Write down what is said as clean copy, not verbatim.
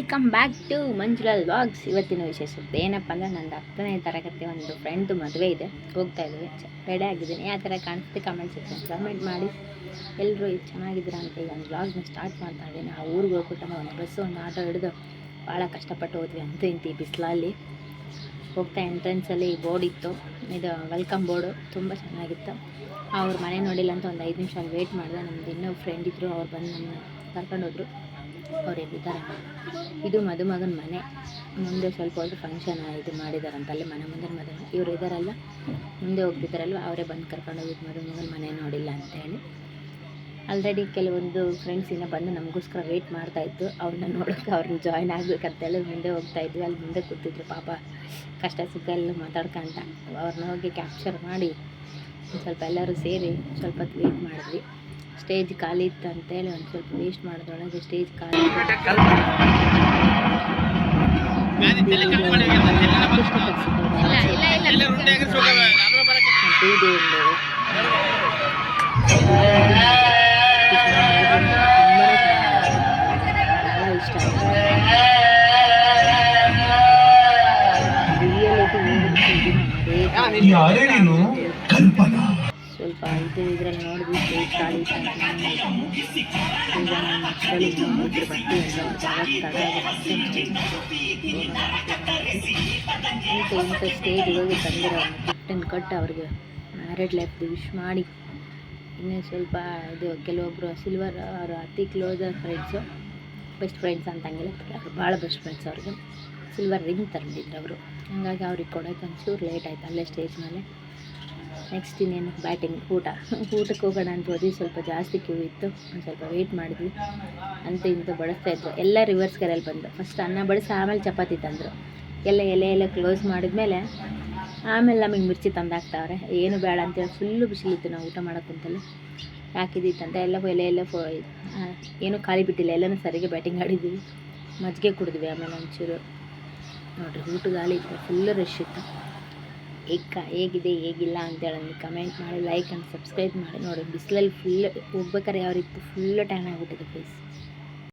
Welcome back to Manjula vlogs. ಇವತ್ತಿನ ವಿಶೇಷ ಏನಪ್ಪ ಅಂದರೆ ನಂದು 10ನೇ ತರಗತಿ ಒಂದು ಫ್ರೆಂಡ್ ಮದುವೆ ಇದೆ, ಹೋಗ್ತಾ ಇದ್ದೀವಿ. ರೆಡಿ ಆಗಿದ್ದೀನಿ. ಯಾವ ಥರ ಕಾಣಿಸುತ್ತೆ ಕಮೆಂಟ್ ಸೆಕ್ಷನ್ ಕಮೆಂಟ್ ಮಾಡಿ. ಎಲ್ಲರೂ ಚೆನ್ನಾಗಿದ್ದೀರಾ ಅಂತ ಈಗ ಒಂದು ವ್ಲಾಗ್ನ ಸ್ಟಾರ್ಟ್ ಮಾಡ್ತಾ ಇದ್ದೀನಿ. ಆ ಊರಿಗೆ ಹೋಗ್ಬಿಟ್ಟು ಒಂದು ಬಸ್ಸು ಒಂದು ಆಟೋ ಹಿಡಿದು ಭಾಳ ಕಷ್ಟಪಟ್ಟು ಹೋದ್ವಿ. ಅಂತೂ ಇಂತಿ ಬಿಸಿಲಲ್ಲಿ ಹೋಗ್ತಾ ಎಂಟ್ರೆನ್ಸಲ್ಲಿ ಬೋರ್ಡ್ ಇತ್ತು, ಇದು ವೆಲ್ಕಮ್ ಬೋರ್ಡು ತುಂಬ ಚೆನ್ನಾಗಿತ್ತು. ಅವ್ರ ಮನೆ ನೋಡಿಲ್ಲ ಅಂತ ಒಂದು 5 ನಿಮಿಷ ಅಲ್ಲಿ ವೆಯ್ಟ್ ಮಾಡಿದೆ. ನಮ್ಮದು ಇನ್ನೂ ಫ್ರೆಂಡ್ ಇದ್ದರು, ಅವ್ರು ಬಂದು ನಮ್ಮನ್ನ ಕರ್ಕೊಂಡೋದ್ರು. ಅವ್ರು ಎಲ್ಲಿದ್ದಾರೆ, ಇದು ಮದುಮಗನ ಮನೆ ಮುಂದೆ ಸ್ವಲ್ಪ ಹೋದ್ರೆ ಫಂಕ್ಷನ್ ಇದು ಮಾಡಿದಾರಂತ, ಅಲ್ಲಿ ಮನೆ ಮುಂದೆ ಮದುವೆ. ಇವರು ಇದ್ದಾರಲ್ಲ ಮುಂದೆ ಹೋಗ್ತಿದ್ದಾರಲ್ವ, ಅವರೇ ಬಂದು ಕರ್ಕೊಂಡೋಗಿದ್ದು ಮದುಮಗನ ಮನೆ ನೋಡಿಲ್ಲ ಅಂತೇಳಿ. ಆಲ್ರೆಡಿ ಕೆಲವೊಂದು ಫ್ರೆಂಡ್ಸ್ ಇನ್ನೂ ಬಂದು ನಮಗೋಸ್ಕರ ವೆಯ್ಟ್ ಮಾಡ್ತಾಯಿತ್ತು. ಅವ್ರನ್ನ ನೋಡೋಕ್ಕೆ ಅವ್ರನ್ನ ಜಾಯ್ನ್ ಆಗಬೇಕಂತೇಳಿ ಮುಂದೆ ಹೋಗ್ತಾಯಿದ್ವಿ. ಅಲ್ಲಿ ಮುಂದೆ ಕೂತಿದ್ರು ಪಾಪ, ಕಷ್ಟ ಸುಖ ಎಲ್ಲ ಮಾತಾಡ್ಕೊಂತ. ಅವ್ರನ್ನ ಹೋಗಿ ಕ್ಯಾಪ್ಚರ್ ಮಾಡಿ ಸ್ವಲ್ಪ ಎಲ್ಲರೂ ಸೇರಿ ಸ್ವಲ್ಪ ಹೊತ್ತು ವೆಯ್ಟ್ ಮಾಡಿದ್ವಿ. ಸ್ಟೇಜ್ ಖಾಲಿ ಇತ್ತು ಅಂತೇಳಿ ಒಂದು ಸ್ವಲ್ಪ ವೇಸ್ಟ್ ಮಾಡಿದ್ರೊಳಗೆ ಸ್ಟೇಜ್ ಖಾಲಿ ಸ್ವಲ್ಪ ಇದು ಇದ್ರಲ್ಲಿ ನೋಡಿದ್ವಿ. ಸ್ಟೇಜ್ ಖಾಲಿ ಇತ್ತು ಅಂತ ಈಗ ನಮ್ಮ ಮಕ್ಕಳಿಗೆ ಇದ್ರ ಬರ್ತೀವಿ ಇಂಥ ಸ್ಟೇಜ್ ಹೋಗಿ ತಂದಿರೋ ಗಿಫ್ಟನ್ನು ಕೊಟ್ಟು ಅವ್ರಿಗೆ ಮ್ಯಾರಿಡ್ ಲೈಫ್ ವಿಶ್ ಮಾಡಿ, ಇನ್ನೂ ಸ್ವಲ್ಪ ಇದು ಕೆಲವೊಬ್ಬರು ಸಿಲ್ವರ್ ಅವರು ಅತಿ ಕ್ಲೋಸ್ ಫ್ರೆಂಡ್ಸು, ಬೆಸ್ಟ್ ಫ್ರೆಂಡ್ಸ್ ಅಂತಂಗಿಲ್ಲ, ಅವ್ರು ಭಾಳ ಬೆಸ್ಟ್ ಫ್ರೆಂಡ್ಸ್. ಅವ್ರಿಗೆ ಸಿಲ್ವರ್ ರಿಂಗ್ ತಂದಿದ್ರು ಅವರು. ಹಾಗಾಗಿ ಅವ್ರಿಗೆ ಕೊಡೋಕೆ ಒಂಚೂರು ಲೇಟ್ ಆಯಿತು ಅಲ್ಲೇ ಸ್ಟೇಜ್ ಮೇಲೆ. ನೆಕ್ಸ್ಟ್ ಇನ್ನೇನು ಬ್ಯಾಟಿಂಗ್ ಊಟಕ್ಕೆ ಹೋಗೋಣ ಅಂತ ಹೋದ್ವಿ. ಸ್ವಲ್ಪ ಜಾಸ್ತಿ ಕ್ಯೂ ಇತ್ತು, ಒಂದು ಸ್ವಲ್ಪ ವೆಯ್ಟ್ ಮಾಡಿದ್ವಿ. ಅಂತೂ ಇಂತೂ ಬಡಿಸ್ತಾಯಿದ್ರು. ಎಲ್ಲ ರಿವರ್ಸ್ ಕರೆಯಲ್ಲಿ ಬಂದು ಫಸ್ಟ್ ಅನ್ನ ಬಡಿಸಿ ಆಮೇಲೆ ಚಪಾತಿ ತಂದರು. ಎಲೆ ಕ್ಲೋಸ್ ಮಾಡಿದ್ಮೇಲೆ ಆಮೇಲೆ ನಮಗೆ ಮಿರ್ಚಿ ತಂದಾಕ್ತಾವ್ರೆ. ಏನು ಬೇಡ ಅಂತೇಳಿ ಫುಲ್ಲು ಬಿಸಿಲಿತ್ತು. ನಾವು ಊಟ ಮಾಡೋಕ್ಕೆ ಕುಂತಲ್ಲಿ ಯಾಕಿದ್ದಿತ್ತಂತ ಎಲ್ಲ ಏನೂ ಖಾಲಿ ಬಿಟ್ಟಿಲ್ಲ, ಎಲ್ಲನೂ ಸರಿಗೆ ಬ್ಯಾಟಿಂಗ್ ಆಡಿದ್ವಿ. ಮಜ್ಜಿಗೆ ಕುಡಿದ್ವಿ. ಆಮೇಲೆ ಒಂಚೂರು ನೋಡಿರಿ ಊಟ ಗಾಲಿ ಇತ್ತು, ಫುಲ್ಲು ರಶ್ ಇತ್ತು. ಹೇಗಿದೆ ಹೇಗಿಲ್ಲ ಅಂತೇಳಿ ಕಮೆಂಟ್ ಮಾಡಿ, ಲೈಕ್ ಆ್ಯಂಡ್ ಸಬ್ಸ್ಕ್ರೈಬ್ ಮಾಡಿ. ನೋಡಿ ಬಿಸಿಲಲ್ಲಿ ಫುಲ್ ಹೋಗ್ಬೇಕಾರೆ ಯಾವ ರೀತಿ ಫುಲ್ಲು ಟ್ಯಾನ್ ಆಗಿಬಿಟ್ಟಿದೆ ಫೇಸ್.